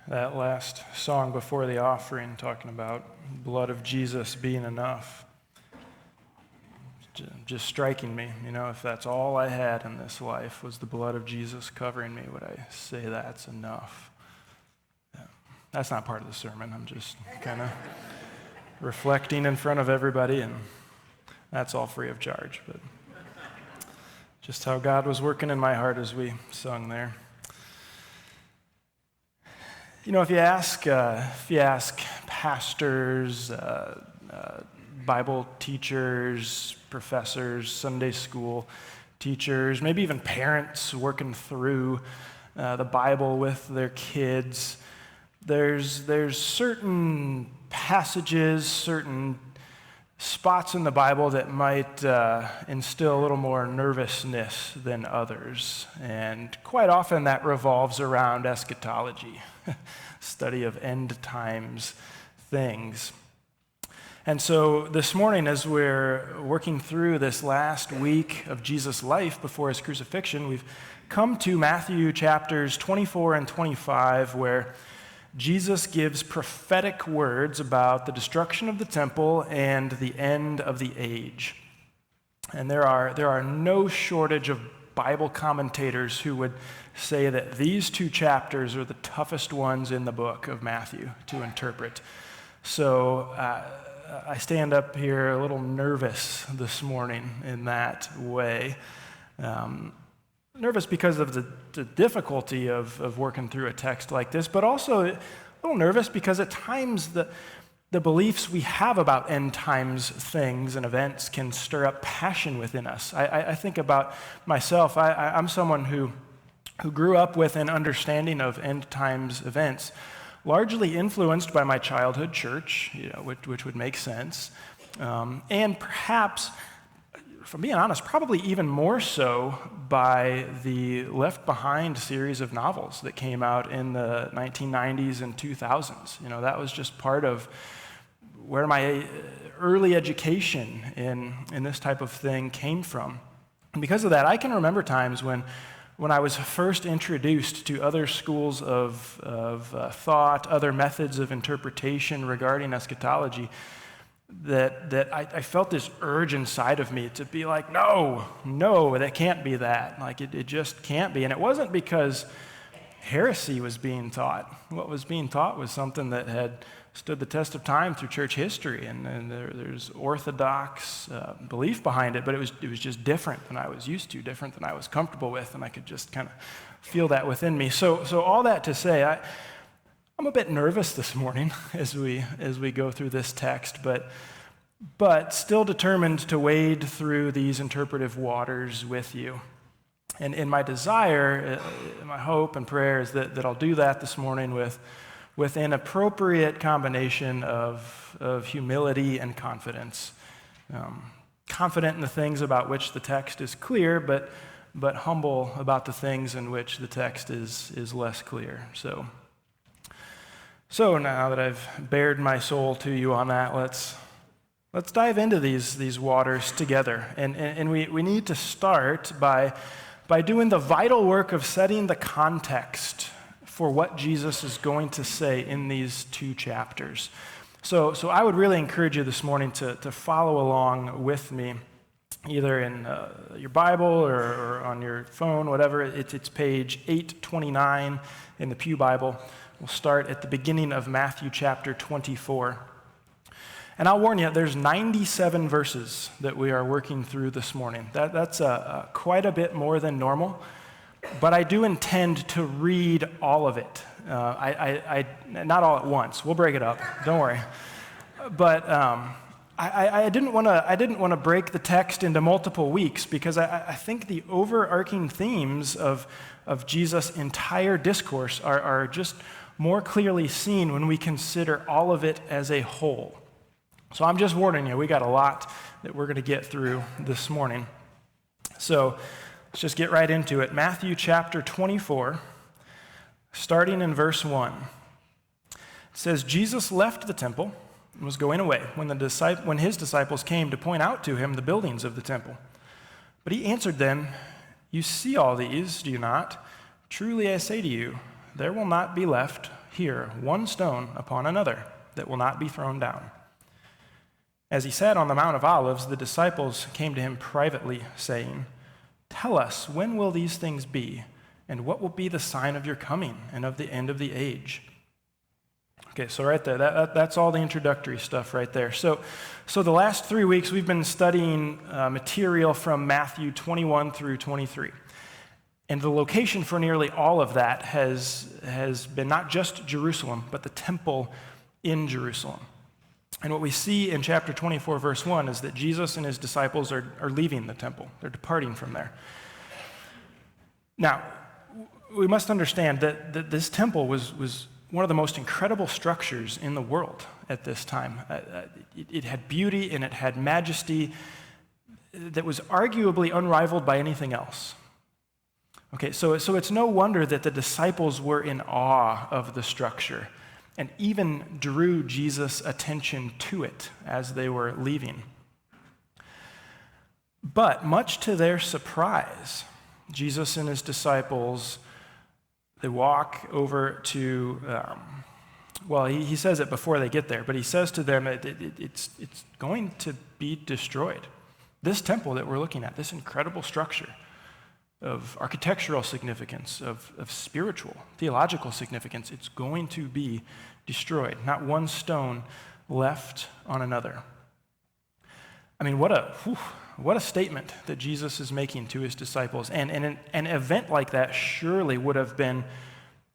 that last song before the offering, talking about blood of Jesus being enough. Just striking me, if that's all I had in this life was the blood of Jesus covering me, would I say that's enough? Yeah. That's not part of the sermon. I'm just kind of reflecting in front of everybody, and that's all free of charge. But just how God was working in my heart as we sung there. If you ask pastors, Bible teachers, professors, Sunday school teachers, maybe even parents working through the Bible with their kids, there's certain passages, certain spots in the Bible that might instill a little more nervousness than others. And quite often that revolves around eschatology, study of end times things. And so this morning, as we're working through this last week of Jesus' life before his crucifixion, we've come to Matthew chapters 24 and 25, where Jesus gives prophetic words about the destruction of the temple and the end of the age. And there are no shortage of Bible commentators who would say that these two chapters are the toughest ones in the book of Matthew to interpret. So I stand up here a little nervous this morning in that way. Nervous because of the difficulty of working through a text like this, but also a little nervous because at times the beliefs we have about end times things and events can stir up passion within us. I think about myself. I'm someone who grew up with an understanding of end times events, largely influenced by my childhood church, which would make sense, and perhaps, if I'm being honest, probably even more so by the Left Behind series of novels that came out in the 1990s and 2000s. That was just part of where my early education in this type of thing came from. And because of that, I can remember times when I was first introduced to other schools of thought, other methods of interpretation regarding eschatology, that I felt this urge inside of me to be like, no, that can't be that. Like, it just can't be. And it wasn't because heresy was being taught. What was being taught was something that had stood the test of time through church history, and there's orthodox belief behind it, but it was just different than I was used to, different than I was comfortable with, and I could just kind of feel that within me. So all that to say, I'm a bit nervous this morning as we go through this text, but still determined to wade through these interpretive waters with you. And in my desire, my hope and prayer is that I'll do that this morning with an appropriate combination of humility and confidence. Confident in the things about which the text is clear, but humble about the things in which the text is less clear. So now that I've bared my soul to you on that, let's dive into these waters together. And we need to start by doing the vital work of setting the context for what Jesus is going to say in these two chapters. So I would really encourage you this morning to follow along with me, either in your Bible or on your phone, whatever. It's page 829 in the Pew Bible. We'll start at the beginning of Matthew chapter 24. And I'll warn you, there's 97 verses that we are working through this morning. That's quite a bit more than normal. But I do intend to read all of it. I not all at once. We'll break it up. Don't worry. But I didn't want to break the text into multiple weeks because I think the overarching themes of Jesus' entire discourse are just more clearly seen when we consider all of it as a whole. So I'm just warning you, we got a lot that we're going to get through this morning. So let's just get right into it. Matthew chapter 24, starting in verse 1. It says, Jesus left the temple and was going away when his disciples came to point out to him the buildings of the temple. But he answered them, "You see all these, do you not? Truly I say to you, there will not be left here one stone upon another that will not be thrown down." As he sat on the Mount of Olives, the disciples came to him privately, saying, "Tell us, when will these things be, and what will be the sign of your coming and of the end of the age?" Okay, so right there, that's all the introductory stuff right there. So the last 3 weeks, we've been studying material from Matthew 21 through 23. And the location for nearly all of that has been not just Jerusalem, but the temple in Jerusalem. And what we see in chapter 24, verse 1, is that Jesus and his disciples are leaving the temple. They're departing from there. Now, we must understand that this temple was one of the most incredible structures in the world at this time. It had beauty and it had majesty that was arguably unrivaled by anything else. Okay, so it's no wonder that the disciples were in awe of the structure and even drew Jesus' attention to it as they were leaving. But much to their surprise, Jesus and his disciples, they walk over to, he says it before they get there, but he says to them that it's going to be destroyed. This temple that we're looking at, this incredible structure of architectural significance, of spiritual, theological significance, it's going to be destroyed. Not one stone left on another. I mean, what a statement that Jesus is making to his disciples. And an event like that surely would have been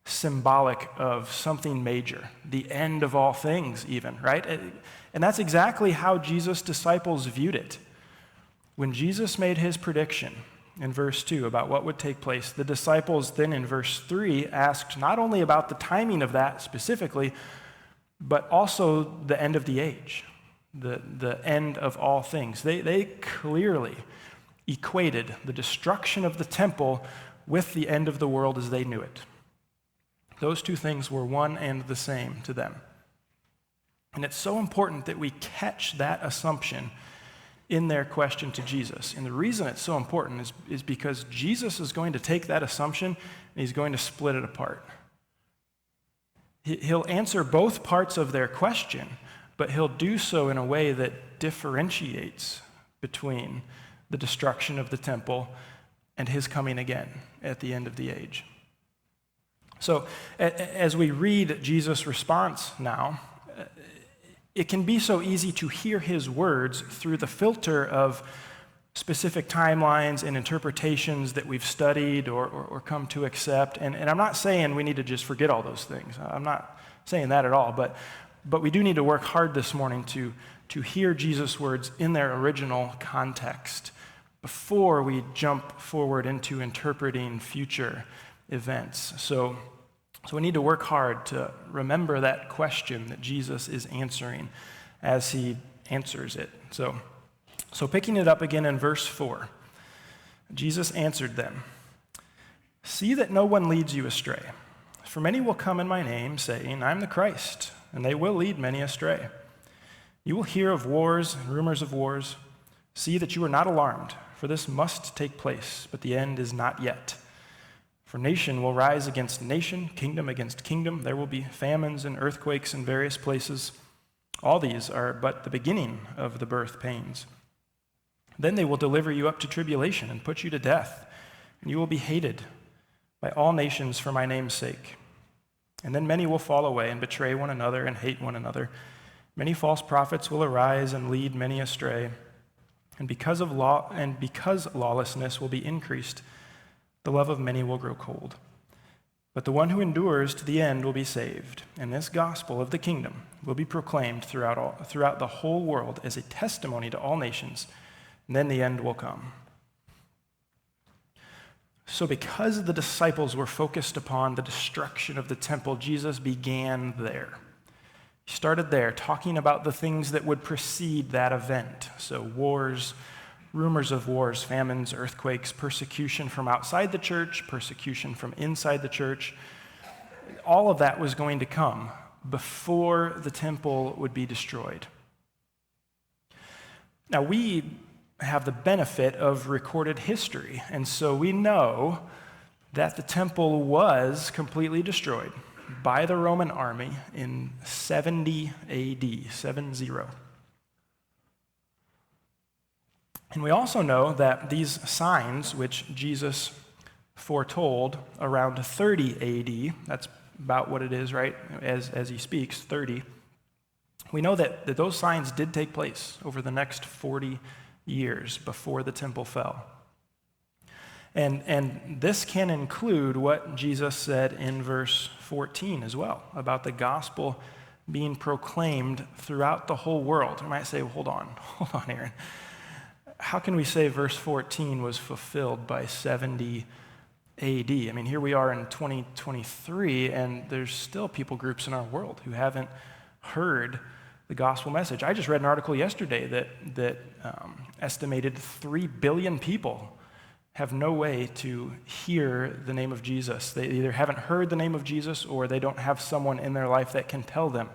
symbolic of something major, the end of all things even, right? And that's exactly how Jesus' disciples viewed it. When Jesus made his prediction in verse 2 about what would take place, the disciples then in verse 3 asked not only about the timing of that specifically, but also the end of the age, the end of all things. They clearly equated the destruction of the temple with the end of the world as they knew it. Those two things were one and the same to them. And it's so important that we catch that assumption in their question to Jesus. And the reason it's so important is because Jesus is going to take that assumption and he's going to split it apart. He'll answer both parts of their question, but he'll do so in a way that differentiates between the destruction of the temple and his coming again at the end of the age. So as we read Jesus' response now, it can be so easy to hear his words through the filter of specific timelines and interpretations that we've studied or come to accept. And I'm not saying we need to just forget all those things. I'm not saying that at all. But we do need to work hard this morning to hear Jesus' words in their original context before we jump forward into interpreting future events. So we need to work hard to remember that question that Jesus is answering as he answers it. So picking it up again in verse 4, Jesus answered them, "See that no one leads you astray. For many will come in my name, saying, 'I'm the Christ,' and they will lead many astray. You will hear of wars and rumors of wars. See that you are not alarmed, for this must take place, but the end is not yet. For nation will rise against nation, kingdom against kingdom. There will be famines and earthquakes in various places. All these are but the beginning of the birth pains. Then they will deliver you up to tribulation and put you to death, and you will be hated by all nations for my name's sake. And then many will fall away and betray one another and hate one another. Many false prophets will arise and lead many astray. And because lawlessness will be increased, the love of many will grow cold. But the one who endures to the end will be saved, and this gospel of the kingdom will be proclaimed throughout the whole world as a testimony to all nations, and then the end will come." So because the disciples were focused upon the destruction of the temple, Jesus began there. He started there, talking about the things that would precede that event. So wars, rumors of wars, famines, earthquakes, persecution from outside the church, persecution from inside the church. All of that was going to come before the temple would be destroyed. Now, we have the benefit of recorded history, and so we know that the temple was completely destroyed by the Roman army in 70 AD, 70. And we also know that these signs, which Jesus foretold around 30 AD, that's about what it is, right, as he speaks, 30, we know that those signs did take place over the next 40 years before the temple fell. And this can include what Jesus said in verse 14 as well, about the gospel being proclaimed throughout the whole world. You might say, well, hold on, Aaron. How can we say verse 14 was fulfilled by 70 AD? I mean, here we are in 2023, and there's still people groups in our world who haven't heard the gospel message. I just read an article yesterday that estimated 3 billion people have no way to hear the name of Jesus. They either haven't heard the name of Jesus or they don't have someone in their life that can tell them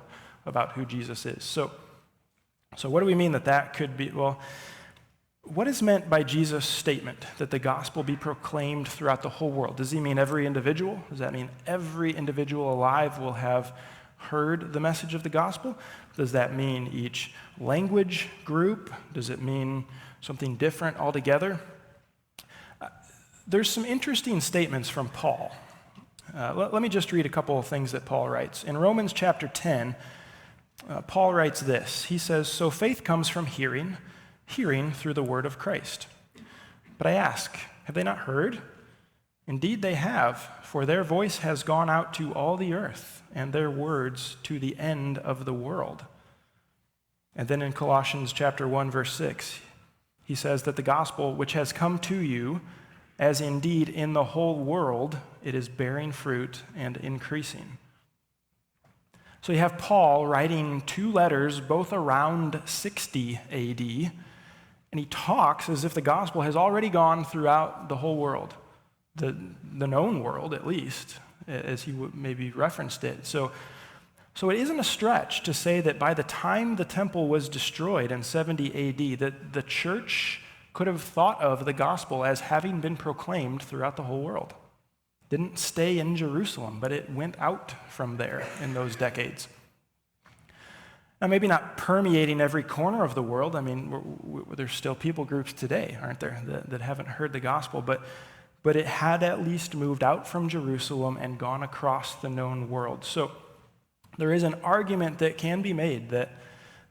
about who Jesus is. So what do we mean that could be? Well, what is meant by Jesus' statement that the gospel be proclaimed throughout the whole world? Does he mean every individual? Does that mean every individual alive will have heard the message of the gospel? Does that mean each language group? Does it mean something different altogether? There's some interesting statements from Paul. Let me just read a couple of things that Paul writes. In Romans chapter 10, Paul writes this. He says, "So faith comes from hearing through the word of Christ. But I ask, have they not heard? Indeed they have, for their voice has gone out to all the earth, and their words to the end of the world." And then in Colossians chapter 1, verse 6, he says that the gospel which has come to you, as indeed in the whole world it is bearing fruit and increasing. So you have Paul writing 2 letters, both around 60 AD, and he talks as if the gospel has already gone throughout the whole world, the known world at least, as he maybe referenced it. So it isn't a stretch to say that by the time the temple was destroyed in 70 AD, that the church could have thought of the gospel as having been proclaimed throughout the whole world. It didn't stay in Jerusalem, but it went out from there in those decades. Now, maybe not permeating every corner of the world. I mean, there's still people groups today, aren't there, that haven't heard the gospel, but it had at least moved out from Jerusalem and gone across the known world. So there is an argument that can be made that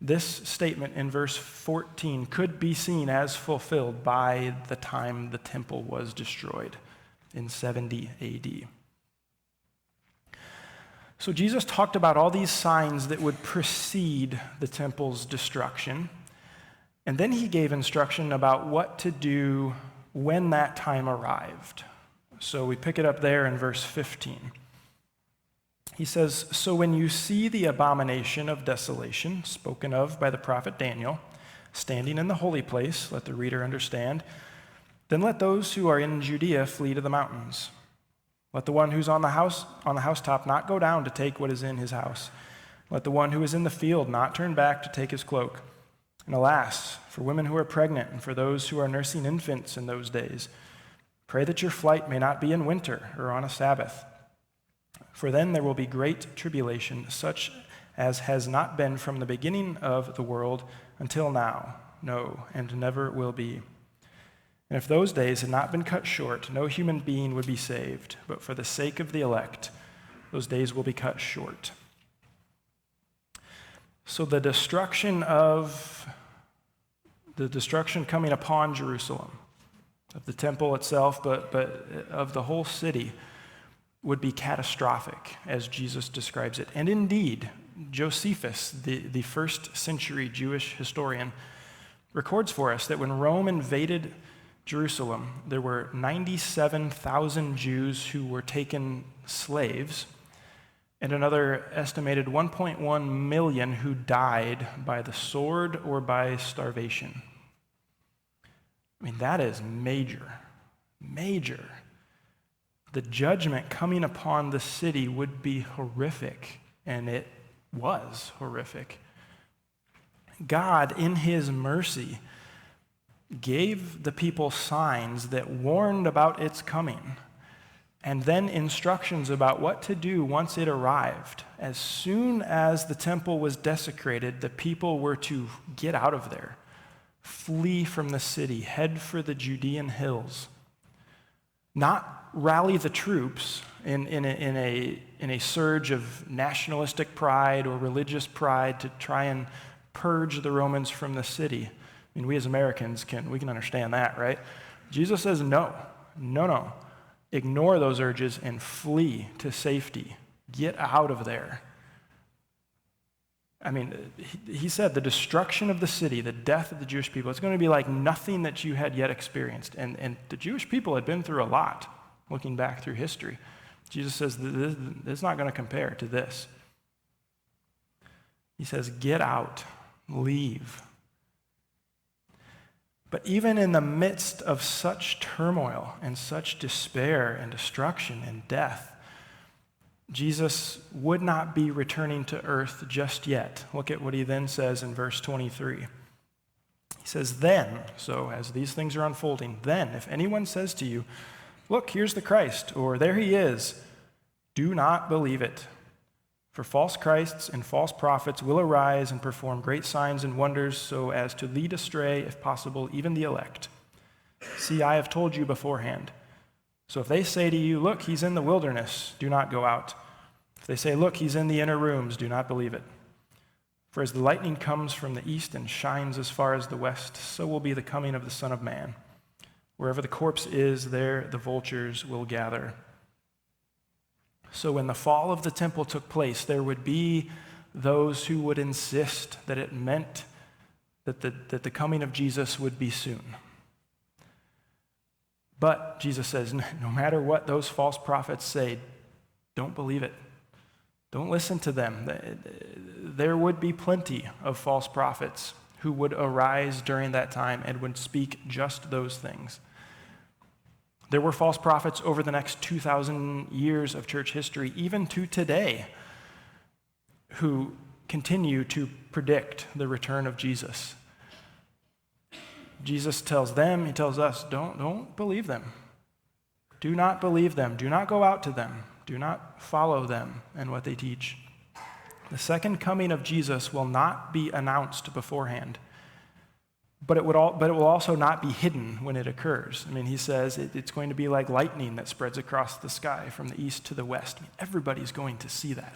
this statement in verse 14 could be seen as fulfilled by the time the temple was destroyed in 70 AD. So Jesus talked about all these signs that would precede the temple's destruction, and then he gave instruction about what to do when that time arrived. So we pick it up there in verse 15. He says, "So when you see the abomination of desolation spoken of by the prophet Daniel standing in the holy place," let the reader understand, "then let those who are in Judea flee to the mountains. Let the one who's on the housetop not go down to take what is in his house. Let the one who is in the field not turn back to take his cloak. And alas, for women who are pregnant and for those who are nursing infants in those days, pray that your flight may not be in winter or on a Sabbath. For then there will be great tribulation, such as has not been from the beginning of the world until now, no, and never will be. And if those days had not been cut short, no human being would be saved, but for the sake of the elect, those days will be cut short." So the destruction coming upon Jerusalem, of the temple itself, but of the whole city, would be catastrophic, as Jesus describes it. And indeed, Josephus, the first century Jewish historian, records for us that when Rome invaded Jerusalem, there were 97,000 Jews who were taken slaves, and another estimated 1.1 million who died by the sword or by starvation. I mean, that is major. The judgment coming upon the city would be horrific, and it was horrific. God, in his mercy, gave the people signs that warned about its coming. and then instructions about what to do once it arrived. As soon as the temple was desecrated, the people were to get out of there, flee from the city, head for the Judean hills, not rally the troops in a surge of nationalistic pride or religious pride to try and purge the Romans from the city. I mean, we as Americans can understand that, right? Jesus says, no. Ignore those urges and flee to safety. Get out of there. I mean, he said the destruction of the city, the death of the Jewish people, it's going to be like nothing that you had yet experienced. And the Jewish people had been through a lot, looking back through history. Jesus says this is not going to compare to this. He says, get out, leave. But even in the midst of such turmoil and such despair and destruction and death, Jesus would not be returning to earth just yet. Look at what he then says in verse 23. He says, then, so as these things are unfolding, then if anyone says to you, look, here's the Christ, or there he is, do not believe it. For false Christs and false prophets will arise and perform great signs and wonders so as to lead astray, if possible, even the elect. See, I have told you beforehand. So if they say to you, look, he's in the wilderness, do not go out. If they say, look, he's in the inner rooms, do not believe it. For as the lightning comes from the east and shines as far as the west, so will be the coming of the Son of Man. Wherever the corpse is, there the vultures will gather. So when the fall of the temple took place, there would be those who would insist that it meant that the coming of Jesus would be soon. But Jesus says, no matter what those false prophets say, don't believe it. Don't listen to them. There would be plenty of false prophets who would arise during that time and would speak just those things. There were false prophets over the next 2,000 years of church history, even to today, who continue to predict the return of Jesus. Jesus tells them, he tells us, don't believe them. Do not believe them. Do not go out to them. Do not follow them and what they teach. The second coming of Jesus will not be announced beforehand. But it will also not be hidden when it occurs. I mean, he says it's going to be like lightning that spreads across the sky from the east to the west. I mean, everybody's going to see that.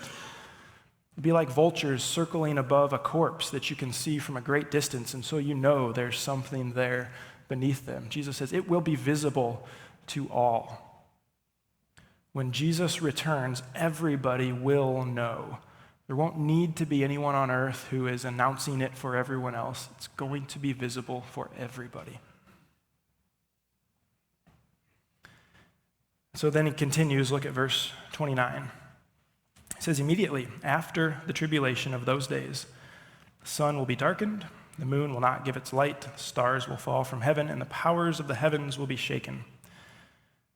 It'd be like vultures circling above a corpse that you can see from a great distance, and so you know there's something there beneath them. Jesus says it will be visible to all. When Jesus returns, everybody will know. There won't need to be anyone on earth who is announcing it for everyone else. It's going to be visible for everybody. So then he continues, look at verse 29. It says, immediately after the tribulation of those days, the sun will be darkened, the moon will not give its light, the stars will fall from heaven, and the powers of the heavens will be shaken.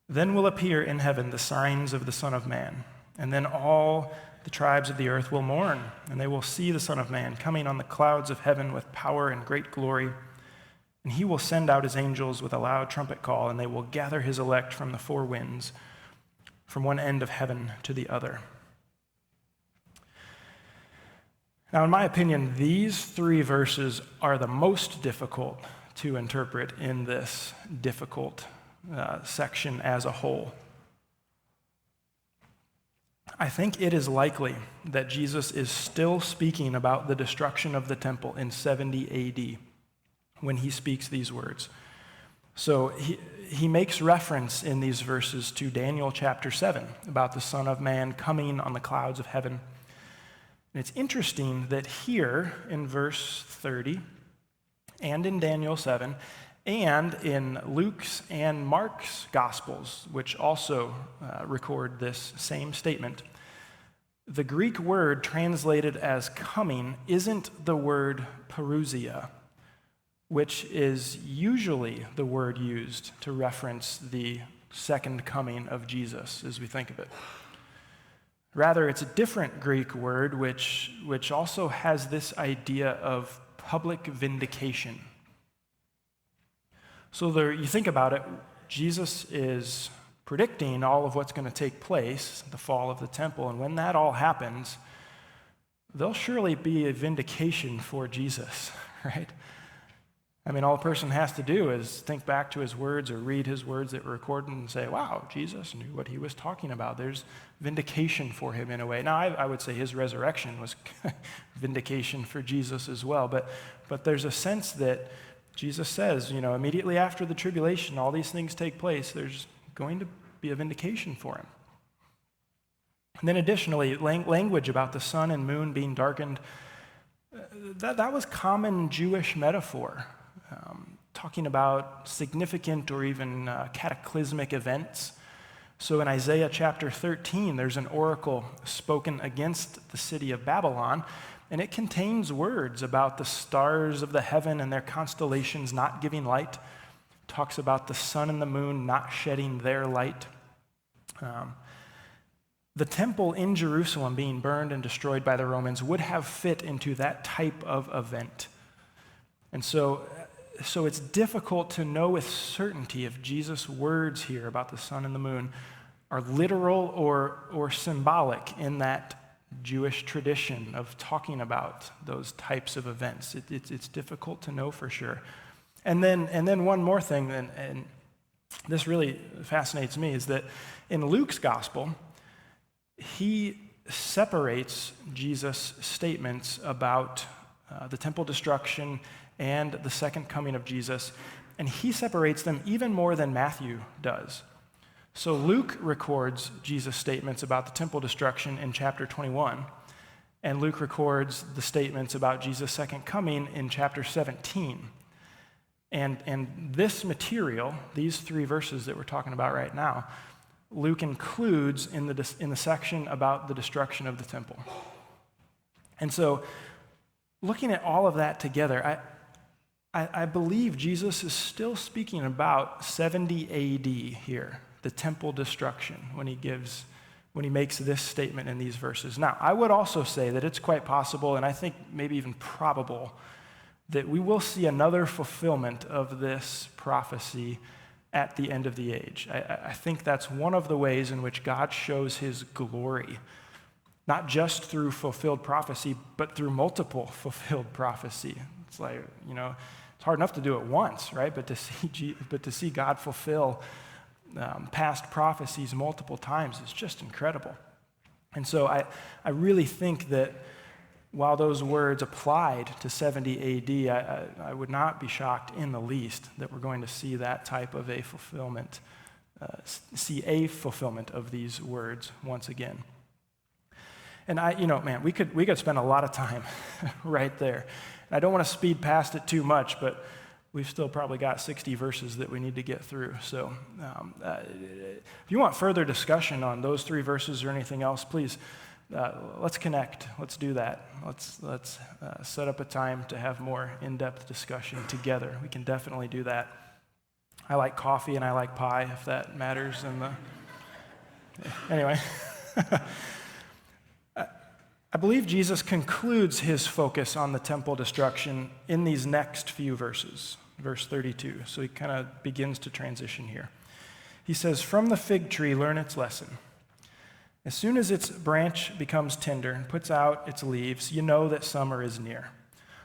Then will appear in heaven the signs of the Son of Man, and then all the tribes of the earth will mourn, and they will see the Son of Man coming on the clouds of heaven with power and great glory. And he will send out his angels with a loud trumpet call, and they will gather his elect from the four winds, from one end of heaven to the other. Now, in my opinion, these three verses are the most difficult to interpret in this difficult section as a whole. I think it is likely that Jesus is still speaking about the destruction of the temple in 70 AD when he speaks these words. So he makes reference in these verses to Daniel chapter 7 about the Son of Man coming on the clouds of heaven. And it's interesting that here in verse 30 and in Daniel 7 and in Luke's and Mark's Gospels, which also record this same statement, the Greek word translated as coming isn't the word parousia, which is usually the word used to reference the second coming of Jesus as we think of it. Rather, it's a different Greek word which also has this idea of public vindication. So you think about it, Jesus is predicting all of what's going to take place, the fall of the temple. And when that all happens, there'll surely be a vindication for Jesus, right? I mean, all a person has to do is think back to his words or read his words that were recorded and say, wow, Jesus knew what he was talking about. There's vindication for him in a way. Now, I would say his resurrection was vindication for Jesus as well, but there's a sense that Jesus says, immediately after the tribulation, all these things take place, there's going to be a vindication for him. And then additionally, language about the sun and moon being darkened, that was common Jewish metaphor, talking about significant or even cataclysmic events. So in Isaiah chapter 13, there's an oracle spoken against the city of Babylon, and it contains words about the stars of the heaven and their constellations not giving light. It talks about the sun and the moon not shedding their light. The temple in Jerusalem being burned and destroyed by the Romans would have fit into that type of event. And so it's difficult to know with certainty if Jesus' words here about the sun and the moon are literal or symbolic in that Jewish tradition of talking about those types of events. It's difficult to know for sure. And then one more thing, and this really fascinates me, is that in Luke's gospel, he separates Jesus' statements about the temple destruction and the second coming of Jesus, and he separates them even more than Matthew does. So Luke records Jesus' statements about the temple destruction in chapter 21, and Luke records the statements about Jesus' second coming in chapter 17. And this material, these three verses that we're talking about right now, Luke includes in the section about the destruction of the temple. And so, looking at all of that together, I believe Jesus is still speaking about 70 AD here, the temple destruction, when he makes this statement in these verses. Now, I would also say that it's quite possible, and I think maybe even probable, that we will see another fulfillment of this prophecy at the end of the age. I think that's one of the ways in which God shows his glory, not just through fulfilled prophecy, but through multiple fulfilled prophecy. It's like, it's hard enough to do it once, right? But to see God fulfill past prophecies multiple times is just incredible. And so I really think that while those words applied to 70 AD, I would not be shocked in the least that we're going to see that type of a fulfillment, of these words once again. And we could spend a lot of time right there. And I don't want to speed past it too much, but we've still probably got 60 verses that we need to get through. So if you want further discussion on those three verses or anything else, please, let's connect. Let's do that. Let's set up a time to have more in-depth discussion together. We can definitely do that. I like coffee and I like pie, if that matters. Anyway, I believe Jesus concludes his focus on the temple destruction in these next few verses, verse 32. So he kind of begins to transition here. He says, "From the fig tree learn its lesson. As soon as its branch becomes tender and puts out its leaves, you know that summer is near.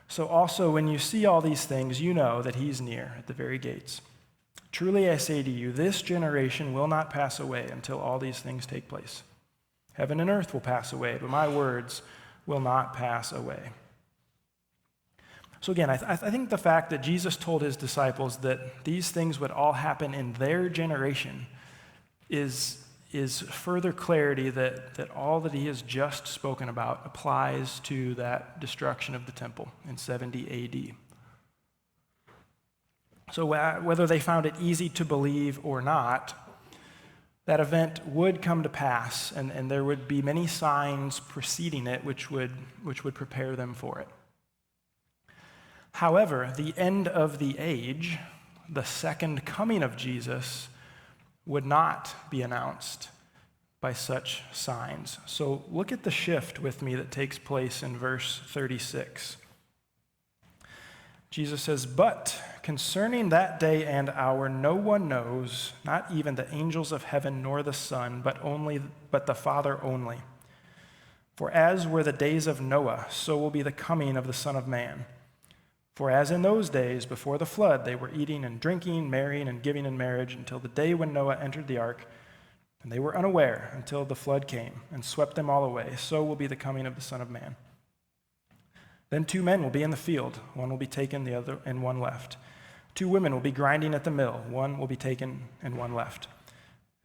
So also when you see all these things, you know that he's near at the very gates. Truly I say to you, this generation will not pass away until all these things take place. Heaven and earth will pass away, but my words will not pass away." So again, I think the fact that Jesus told his disciples that these things would all happen in their generation is further clarity that all that he has just spoken about applies to that destruction of the temple in 70 AD. So whether they found it easy to believe or not, that event would come to pass, and there would be many signs preceding it which would prepare them for it. However, the end of the age, the second coming of Jesus, would not be announced by such signs. So look at the shift with me that takes place in verse 36. Jesus says, "But concerning that day and hour no one knows, not even the angels of heaven nor the Son, but the Father only. For as were the days of Noah, so will be the coming of the Son of Man. For as in those days before the flood they were eating and drinking, marrying and giving in marriage until the day when Noah entered the ark, and they were unaware until the flood came and swept them all away, so will be the coming of the Son of Man. Then 2 men will be in the field, one will be taken, the other and one left. 2 women will be grinding at the mill, one will be taken and one left.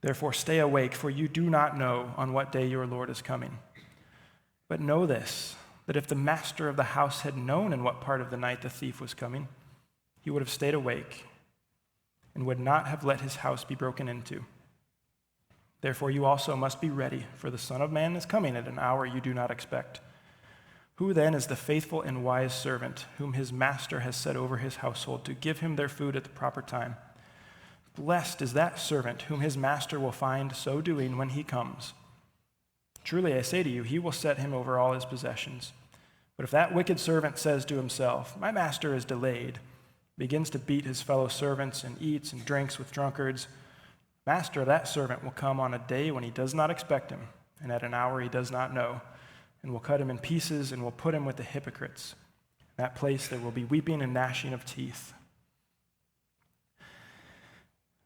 Therefore stay awake, for you do not know on what day your Lord is coming. But know this, that if the master of the house had known in what part of the night the thief was coming, he would have stayed awake and would not have let his house be broken into. Therefore you also must be ready, for the Son of Man is coming at an hour you do not expect. Who then is the faithful and wise servant whom his master has set over his household to give him their food at the proper time? Blessed is that servant whom his master will find so doing when he comes. Truly I say to you, he will set him over all his possessions. But if that wicked servant says to himself, 'My master is delayed,' begins to beat his fellow servants and eats and drinks with drunkards, the master of that servant will come on a day when he does not expect him, and at an hour he does not know, and will cut him in pieces and will put him with the hypocrites. In that place there will be weeping and gnashing of teeth."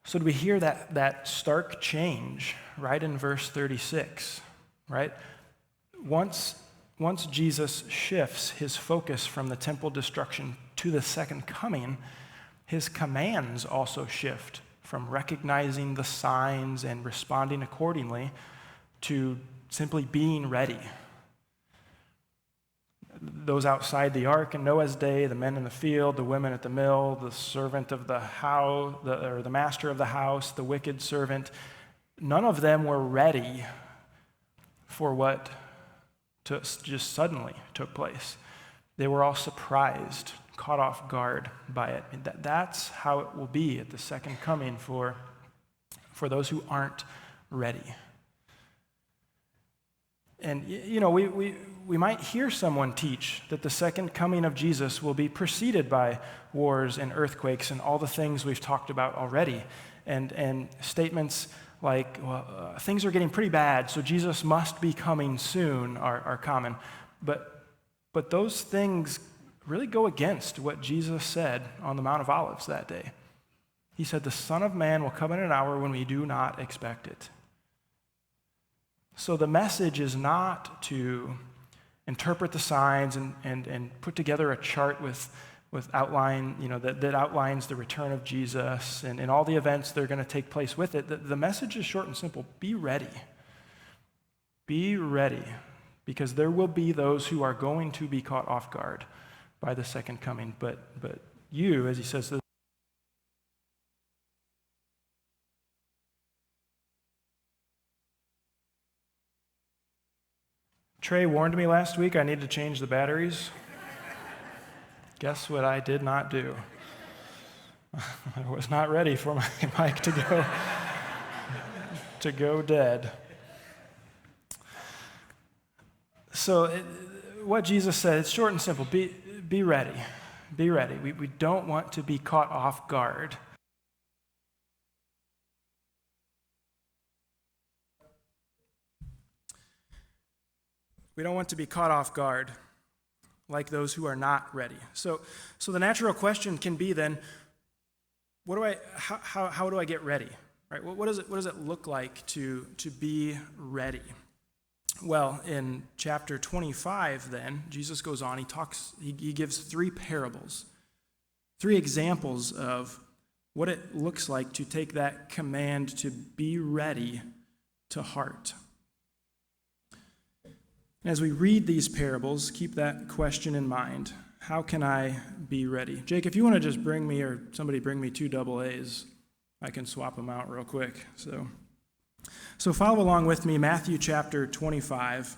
So do we hear that stark change right in verse 36, right? Once Jesus shifts his focus from the temple destruction to the second coming, his commands also shift from recognizing the signs and responding accordingly to simply being ready. Those outside the ark in Noah's day, the men in the field, the women at the mill, the servant of the house, or the master of the house, the wicked servant, none of them were ready for what just suddenly took place. They were all surprised, caught off guard by it. And that's how it will be at the second coming for those who aren't ready. And, you know, we might hear someone teach that the second coming of Jesus will be preceded by wars and earthquakes and all the things we've talked about already. And statements like, well, things are getting pretty bad, so Jesus must be coming soon are common. But those things really go against what Jesus said on the Mount of Olives that day. He said, "The Son of Man will come in an hour when we do not expect it." So the message is not to interpret the signs and put together a chart with outline, you know, that outlines the return of Jesus and all the events that are going to take place with it. The message is short and simple. Be ready. Be ready, because there will be those who are going to be caught off guard by the second coming. But you, as he says, Trey warned me last week I need to change the batteries. Guess what I did not do? I was not ready for my mic to go dead. So what Jesus said, it's short and simple. Be ready. Be ready. We don't want to be caught off guard. We don't want to be caught off guard like those who are not ready. So the natural question can be then, how do I get ready? Right? What does it look like to be ready? Well, in chapter 25 then, Jesus goes on, he gives 3 parables, 3 examples of what it looks like to take that command to be ready to heart. And as we read these parables, keep that question in mind. How can I be ready? Jake, if you want to just bring me, or somebody bring me 2 AA's, I can swap them out real quick. So follow along with me, Matthew chapter 25,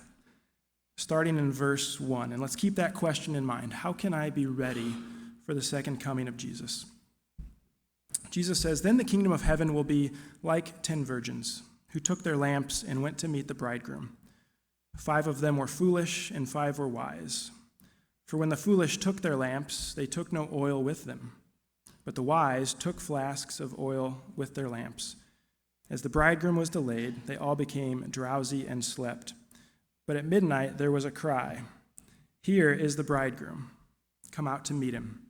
starting in verse 1. And let's keep that question in mind. How can I be ready for the second coming of Jesus? Jesus says, "Then the kingdom of heaven will be like 10 virgins who took their lamps and went to meet the bridegroom. 5 of them were foolish and 5 were wise. For when the foolish took their lamps, they took no oil with them. But the wise took flasks of oil with their lamps. As the bridegroom was delayed, they all became drowsy and slept. But at midnight there was a cry, 'Here is the bridegroom. Come out to meet him.'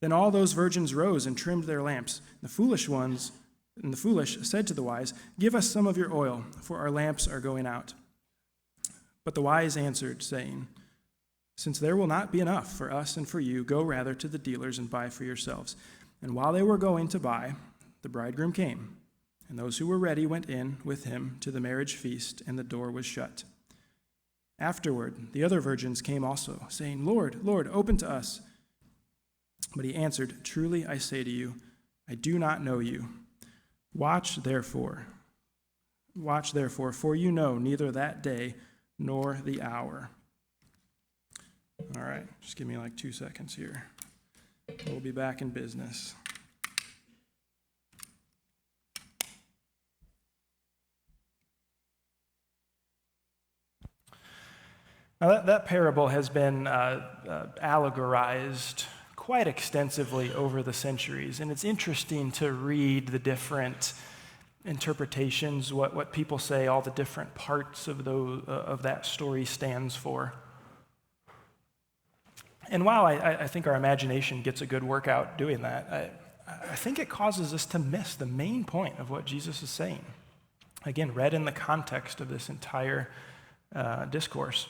Then all those virgins rose and trimmed their lamps. The foolish said to the wise, 'Give us some of your oil, for our lamps are going out.' But the wise answered, saying, 'Since there will not be enough for us and for you, go rather to the dealers and buy for yourselves.' And while they were going to buy, the bridegroom came, and those who were ready went in with him to the marriage feast, and the door was shut. Afterward, the other virgins came also, saying, 'Lord, Lord, open to us.' But he answered, 'Truly I say to you, I do not know you. Watch therefore, for you know neither that day nor the hour.'" All right, just give me like 2 seconds here. We'll be back in business. Now that parable has been allegorized quite extensively over the centuries, and it's interesting to read the different interpretations, what people say all the different parts of that story stands for. And while I think our imagination gets a good workout doing that, I think it causes us to miss the main point of what Jesus is saying. Again, read in the context of this entire discourse.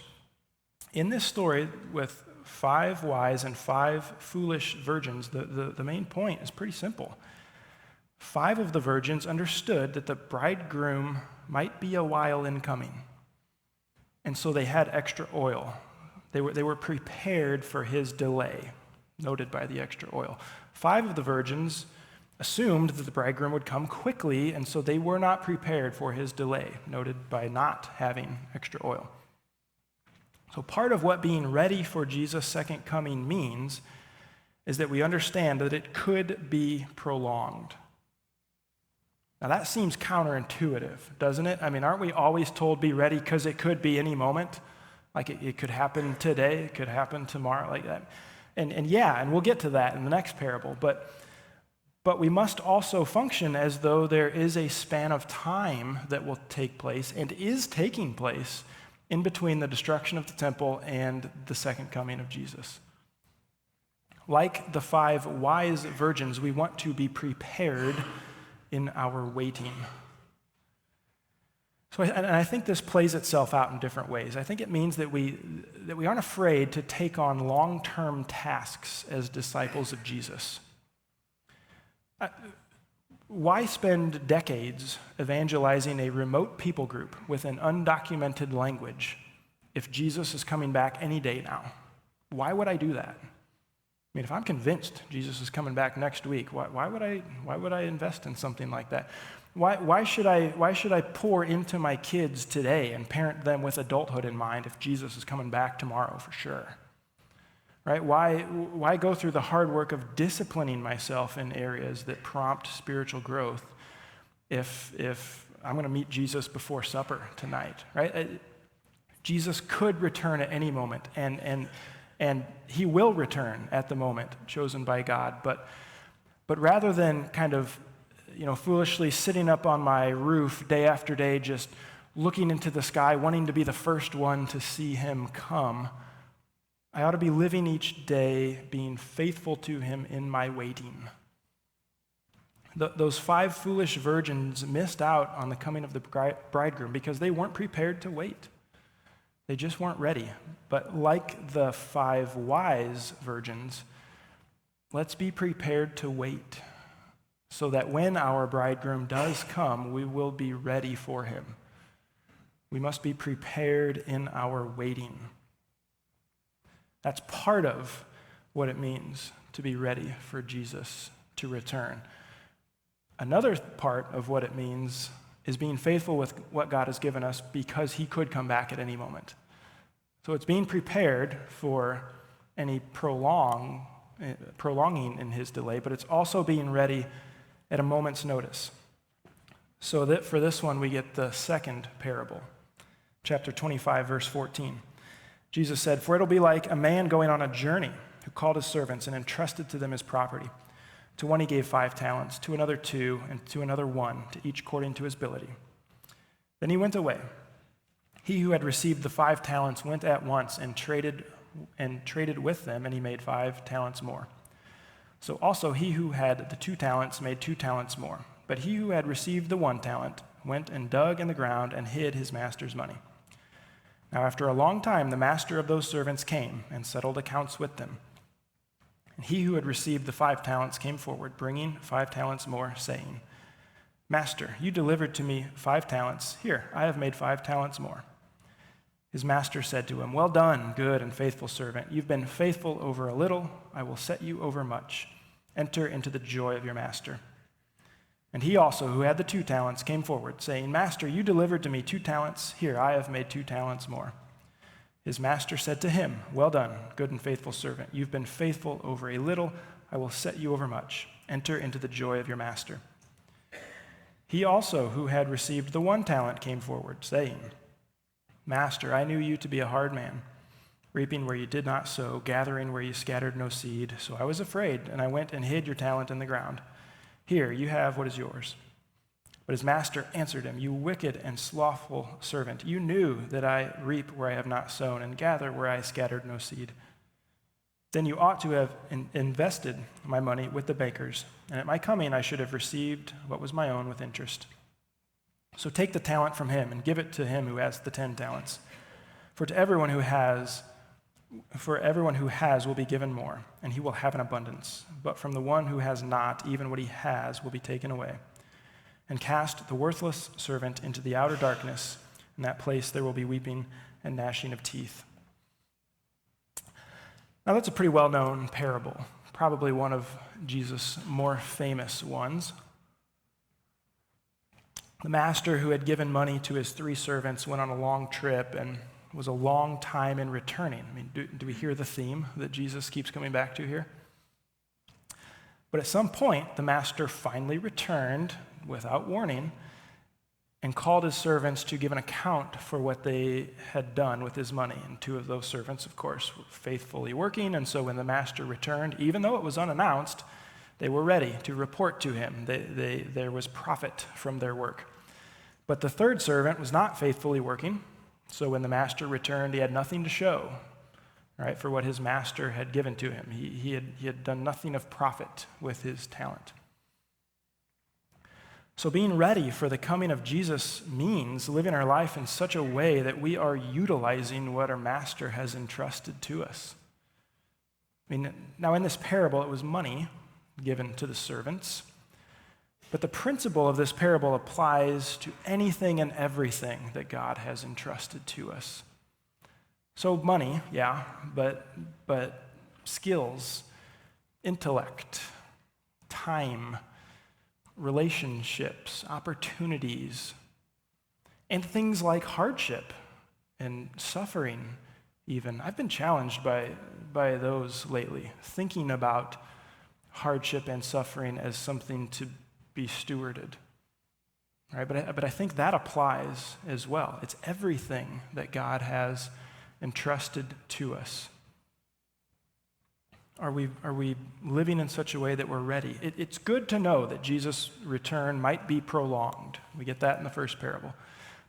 In this story with 5 wise and 5 foolish virgins, the main point is pretty simple. 5 of the virgins understood that the bridegroom might be a while in coming, and so they had extra oil. They were prepared for his delay, noted by the extra oil. 5 of the virgins assumed that the bridegroom would come quickly, and so they were not prepared for his delay, noted by not having extra oil. So part of what being ready for Jesus' second coming means is that we understand that it could be prolonged. Now that seems counterintuitive, doesn't it? I mean, aren't we always told be ready because it could be any moment? Like it could happen today, it could happen tomorrow, like that. And we'll get to that in the next parable, but we must also function as though there is a span of time that will take place and is taking place in between the destruction of the temple and the second coming of Jesus. Like the 5 wise virgins, we want to be prepared in our waiting. So, and I think this plays itself out in different ways. I think it means that we aren't afraid to take on long-term tasks as disciples of Jesus. Why spend decades evangelizing a remote people group with an undocumented language if Jesus is coming back any day now? Why would I do that? I mean, if I'm convinced Jesus is coming back next week, why would I invest in something like that? Why should I pour into my kids today and parent them with adulthood in mind if Jesus is coming back tomorrow for sure? Right? Why go through the hard work of disciplining myself in areas that prompt spiritual growth if I'm going to meet Jesus before supper tonight? Right? Jesus could return at any moment, and he will return at the moment chosen by God. But rather than kind of foolishly sitting up on my roof day after day, just looking into the sky, wanting to be the first one to see him come, I ought to be living each day, being faithful to him in my waiting. Those 5 foolish virgins missed out on the coming of the bridegroom because they weren't prepared to wait. They just weren't ready. But like the 5 wise virgins, let's be prepared to wait, so that when our bridegroom does come, we will be ready for him. We must be prepared in our waiting. That's part of what it means to be ready for Jesus to return. Another part of what it means is being faithful with what God has given us because he could come back at any moment. So it's being prepared for any prolonging in his delay, but it's also being ready at a moment's notice. So that for this one, we get the second parable, chapter 25, verse 14. Jesus said, "For it'll be like a man going on a journey who called his servants and entrusted to them his property. To one he gave 5 talents, to another 2, and to another 1, to each according to his ability. Then he went away. He who had received the 5 talents went at once and traded with them, and he made 5 talents more. So also he who had the 2 talents made 2 talents more. But he who had received the 1 talent went and dug in the ground and hid his master's money. Now after a long time the master of those servants came and settled accounts with them. And he who had received the 5 talents came forward, bringing 5 talents more, saying, 'Master, you delivered to me 5 talents. Here, I have made 5 talents more.' His master said to him, 'Well done, good and faithful servant. You've been faithful over a little. I will set you over much. Enter into the joy of your master.' And he also, who had the 2 talents, came forward, saying, 'Master, you delivered to me 2 talents. Here, I have made 2 talents more.' His master said to him, 'Well done, good and faithful servant. You've been faithful over a little. I will set you over much. Enter into the joy of your master.' He also, who had received the 1 talent, came forward, saying, 'Master, I knew you to be a hard man, reaping where you did not sow, gathering where you scattered no seed. So I was afraid, and I went and hid your talent in the ground. Here, you have what is yours.' But his master answered him, 'You wicked and slothful servant, you knew that I reap where I have not sown and gather where I scattered no seed. Then you ought to have invested my money with the bankers, and at my coming I should have received what was my own with interest. So take the talent from him and give it to him who has the 10 talents. For everyone who has will be given more, and he will have an abundance. But from the one who has not, even what he has will be taken away. And cast the worthless servant into the outer darkness. In that place there will be weeping and gnashing of teeth.'" Now that's a pretty well-known parable, probably one of Jesus' more famous ones. The master who had given money to his 3 servants went on a long trip and was a long time in returning. I mean, do we hear the theme that Jesus keeps coming back to here? But at some point, the master finally returned without warning and called his servants to give an account for what they had done with his money. And 2 of those servants, of course, were faithfully working, and so when the master returned, even though it was unannounced, they were ready to report to him. There was profit from their work. But the 3rd servant was not faithfully working, so when the master returned, he had nothing to show, right, for what his master had given to him. He had done nothing of profit with his talent. So being ready for the coming of Jesus means living our life in such a way that we are utilizing what our master has entrusted to us. I mean, now in this parable, it was money given to the servants, but the principle of this parable applies to anything and everything that God has entrusted to us. So money, yeah, but skills, intellect, time, relationships, opportunities, and things like hardship and suffering even. I've been challenged by those lately, thinking about hardship and suffering as something to be stewarded. Right? But I think that applies as well. It's everything that God has entrusted to us. Are we living in such a way that we're ready? It's good to know that Jesus' return might be prolonged. We get that in the first parable.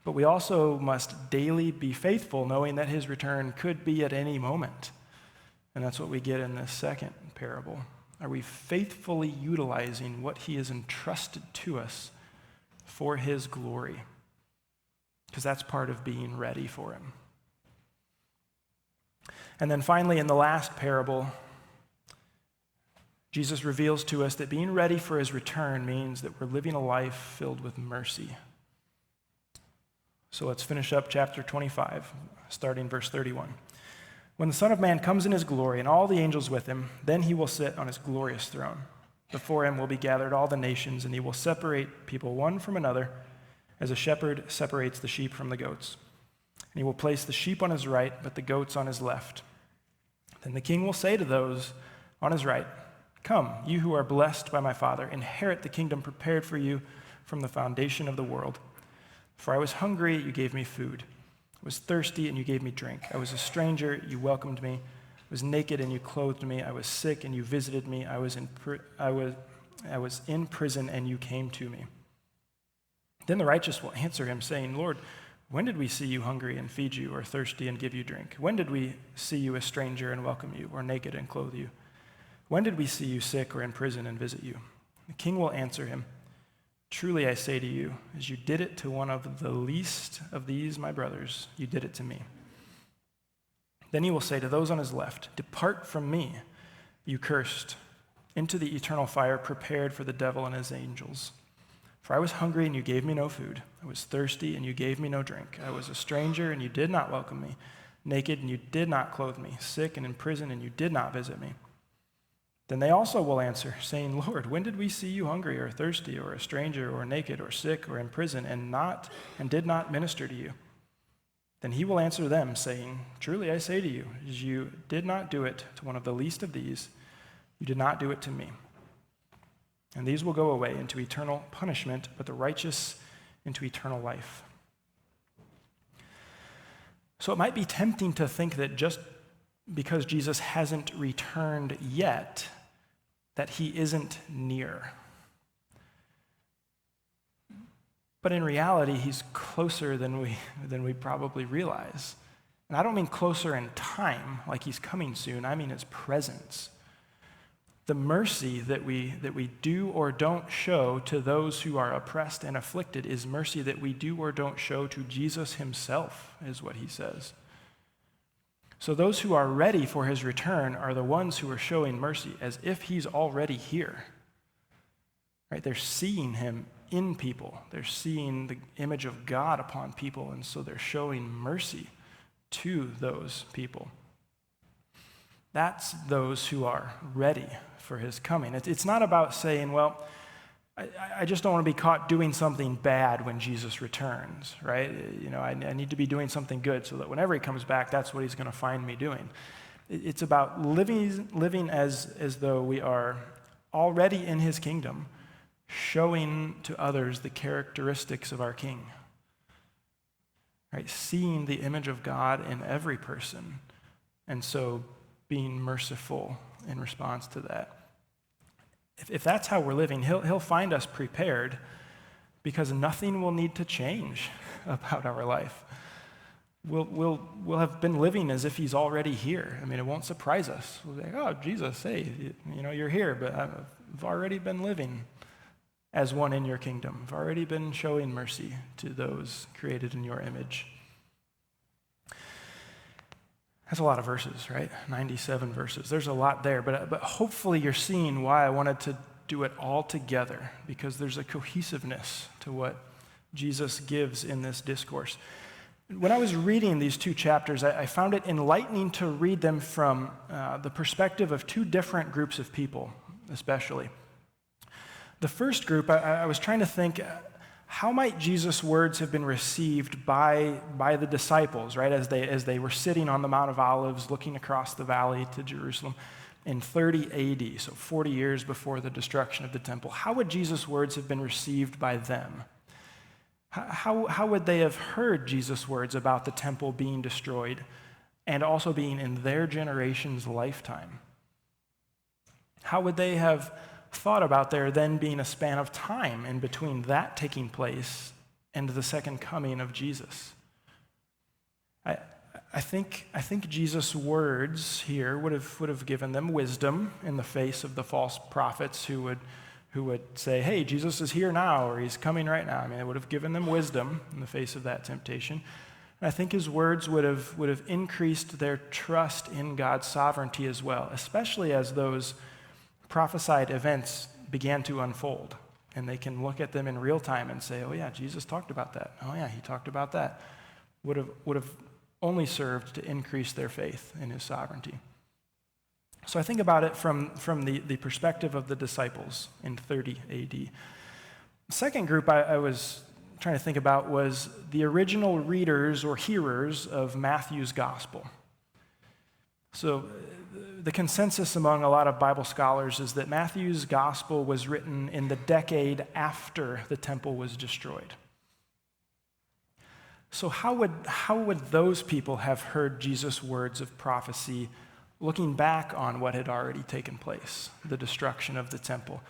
But we also must daily be faithful, knowing that his return could be at any moment. And that's what we get in this second parable. Are we faithfully utilizing what he has entrusted to us for his glory? Because that's part of being ready for him. And then finally, in the last parable, Jesus reveals to us that being ready for his return means that we're living a life filled with mercy. So let's finish up chapter 25, starting verse 31. "When the Son of Man comes in his glory and all the angels with him, then he will sit on his glorious throne. Before him will be gathered all the nations, and he will separate people one from another, as a shepherd separates the sheep from the goats. And he will place the sheep on his right, but the goats on his left. Then the king will say to those on his right, 'Come, you who are blessed by my Father, inherit the kingdom prepared for you from the foundation of the world. For I was hungry, you gave me food. I was thirsty, and you gave me drink. I was a stranger, you welcomed me. I was naked, and you clothed me. I was sick, and you visited me. I was in prison, and you came to me." Then the righteous will answer him, saying, "Lord, when did we see you hungry and feed you, or thirsty and give you drink? When did we see you a stranger and welcome you, or naked and clothe you? When did we see you sick or in prison and visit you?" The king will answer him, "Truly I say to you, as you did it to one of the least of these my brothers, you did it to me." Then he will say to those on his left, "Depart from me, you cursed, into the eternal fire prepared for the devil and his angels. For I was hungry, and you gave me no food. I was thirsty, and you gave me no drink. I was a stranger, and you did not welcome me. Naked, and you did not clothe me. Sick and in prison, and you did not visit me." Then they also will answer, saying, "Lord, when did we see you hungry or thirsty or a stranger or naked or sick or in prison and did not minister to you?" Then he will answer them, saying, "Truly I say to you, as you did not do it to one of the least of these, you did not do it to me." And these will go away into eternal punishment, but the righteous into eternal life. So it might be tempting to think that just because Jesus hasn't returned yet, that he isn't near. But in reality, he's closer than we probably realize. And I don't mean closer in time, like he's coming soon. I mean his presence. The mercy that we do or don't show to those who are oppressed and afflicted is mercy that we do or don't show to Jesus himself, is what he says. So those who are ready for his return are the ones who are showing mercy as if he's already here. Right? They're seeing him in people. They're seeing the image of God upon people, and so they're showing mercy to those people. That's those who are ready for his coming. It's not about saying, well, I just don't want to be caught doing something bad when Jesus returns, right? You know, I need to be doing something good so that whenever he comes back, that's what he's going to find me doing. It's about living as though we are already in his kingdom, showing to others the characteristics of our King, right? Seeing the image of God in every person, and so being merciful in response to that. If that's how we're living, he'll find us prepared, because nothing will need to change about our life. We'll have been living as if he's already here. I mean, it won't surprise us. We'll say, "Oh, Jesus, hey, you're here, but I've already been living as one in your kingdom. I've already been showing mercy to those created in your image." That's a lot of verses, right? 97 verses. There's a lot there, but hopefully you're seeing why I wanted to do it all together, because there's a cohesiveness to what Jesus gives in this discourse. When I was reading these two chapters, I found it enlightening to read them from the perspective of two different groups of people, especially. The first group, I was trying to think, how might Jesus' words have been received by the disciples, right, as they were sitting on the Mount of Olives looking across the valley to Jerusalem in 30 AD, so 40 years before the destruction of the temple? How would Jesus' words have been received by them? How would they have heard Jesus' words about the temple being destroyed and also being in their generation's lifetime? How would they have thought about there then being a span of time in between that taking place and the second coming of Jesus? I think Jesus' words here would have given them wisdom in the face of the false prophets who would say, "Hey, Jesus is here now," or "He's coming right now." I mean, it would have given them wisdom in the face of that temptation. And I think his words would have increased their trust in God's sovereignty as well, especially as those prophesied events began to unfold, and they can look at them in real time and say, "Oh yeah, Jesus talked about that. Oh yeah, he talked about that." Would have only served to increase their faith in his sovereignty. So I think about it from the perspective of the disciples in 30 AD. The second group I was trying to think about was the original readers or hearers of Matthew's gospel. So the consensus among a lot of Bible scholars is that Matthew's gospel was written in the decade after the temple was destroyed. So how would those people have heard Jesus' words of prophecy looking back on what had already taken place, the destruction of the temple?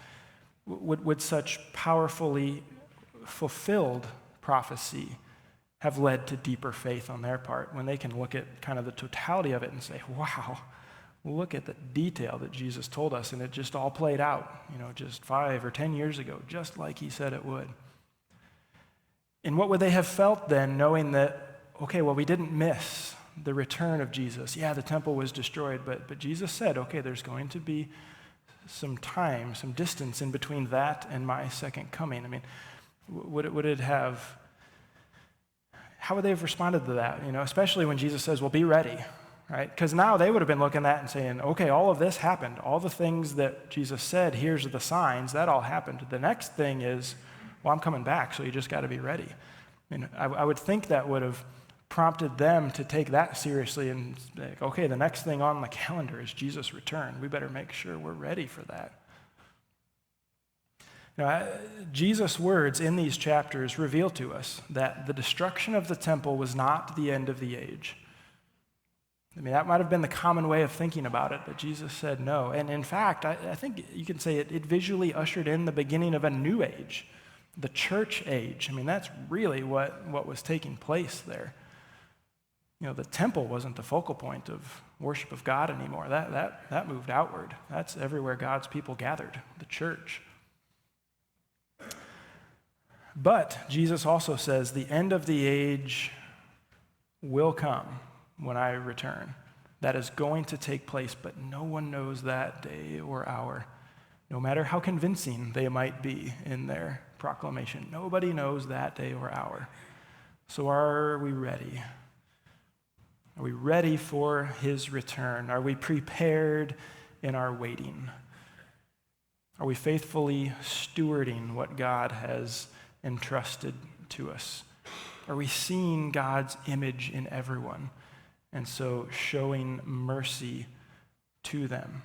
Would such powerfully fulfilled prophecy have led to deeper faith on their part when they can look at kind of the totality of it and say, wow, look at the detail that Jesus told us, and it just all played out, just 5 or 10 years ago, just like he said it would. And what would they have felt then, knowing that, okay, well, we didn't miss the return of Jesus. Yeah, the temple was destroyed, but Jesus said, okay, there's going to be some time, some distance in between that and my second coming. I mean, how would they have responded to that? Especially when Jesus says, well, be ready, right? Because now they would have been looking at that and saying, okay, all of this happened. All the things that Jesus said, here's the signs, that all happened. The next thing is, well, I'm coming back, so you just got to be ready. I would think that would have prompted them to take that seriously and like, okay, the next thing on the calendar is Jesus' return. We better make sure we're ready for that. Jesus' words in these chapters reveal to us that the destruction of the temple was not the end of the age. That might have been the common way of thinking about it, but Jesus said no. And in fact, I think you can say it visually ushered in the beginning of a new age, the church age. That's really what was taking place there. The temple wasn't the focal point of worship of God anymore. That moved outward. That's everywhere God's people gathered, the church. But Jesus also says the end of the age will come when I return. That is going to take place, but no one knows that day or hour, no matter how convincing they might be in their proclamation. Nobody knows that day or hour. So are we ready? Are we ready for his return? Are we prepared in our waiting? Are we faithfully stewarding what God has entrusted to us? Are we seeing God's image in everyone and so showing mercy to them?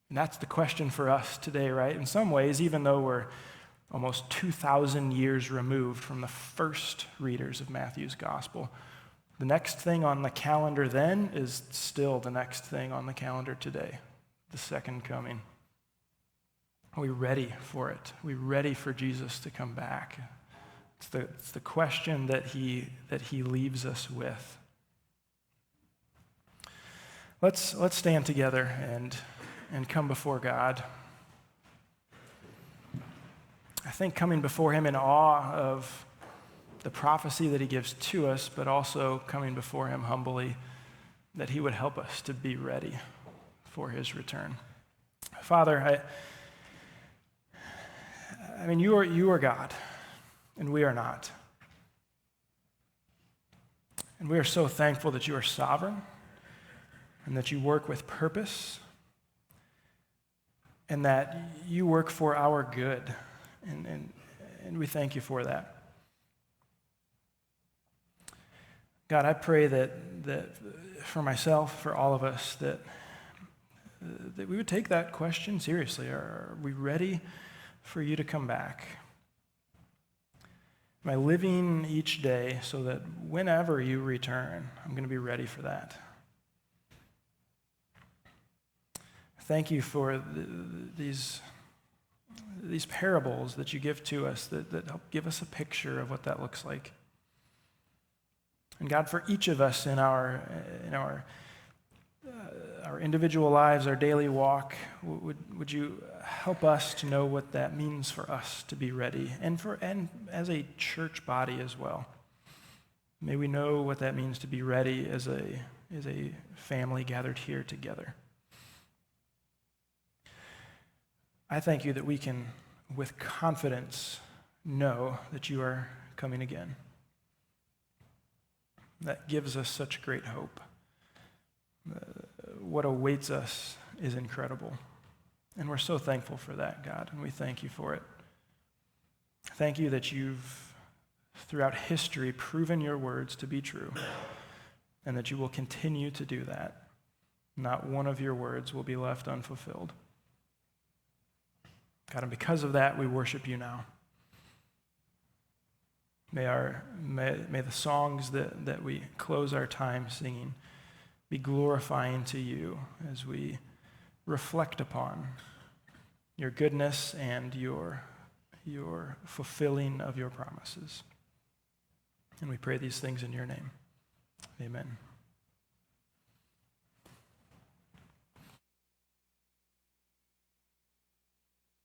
And that's the question for us today, right? In some ways, even though we're almost 2,000 years removed from the first readers of Matthew's gospel, the next thing on the calendar then is still the next thing on the calendar today, the second coming. Are we ready for it? Are we ready for Jesus to come back? It's the question that he leaves us with. Let's stand together and come before God. I think coming before him in awe of the prophecy that he gives to us, but also coming before him humbly, that he would help us to be ready for his return. Father, you are God, and we are not. And we are so thankful that you are sovereign, and that you work with purpose, and that you work for our good, and we thank you for that. God, I pray that for myself, for all of us, that we would take that question seriously. Are we ready for you to come back? Am I living each day so that whenever you return, I'm going to be ready for that? Thank you for these parables that you give to us that help give us a picture of what that looks like. And God, for each of us in our individual lives, our daily walk, would you help us to know what that means for us to be ready, and as a church body as well. May we know what that means to be ready as a family gathered here together. I thank you that we can, with confidence, know that you are coming again. That gives us such great hope. What awaits us is incredible. And we're so thankful for that, God, and we thank you for it. Thank you that you've, throughout history, proven your words to be true, and that you will continue to do that. Not one of your words will be left unfulfilled. God, and because of that, we worship you now. May the songs that we close our time singing be glorifying to you as we reflect upon your goodness and your fulfilling of your promises. And we pray these things in your name. Amen.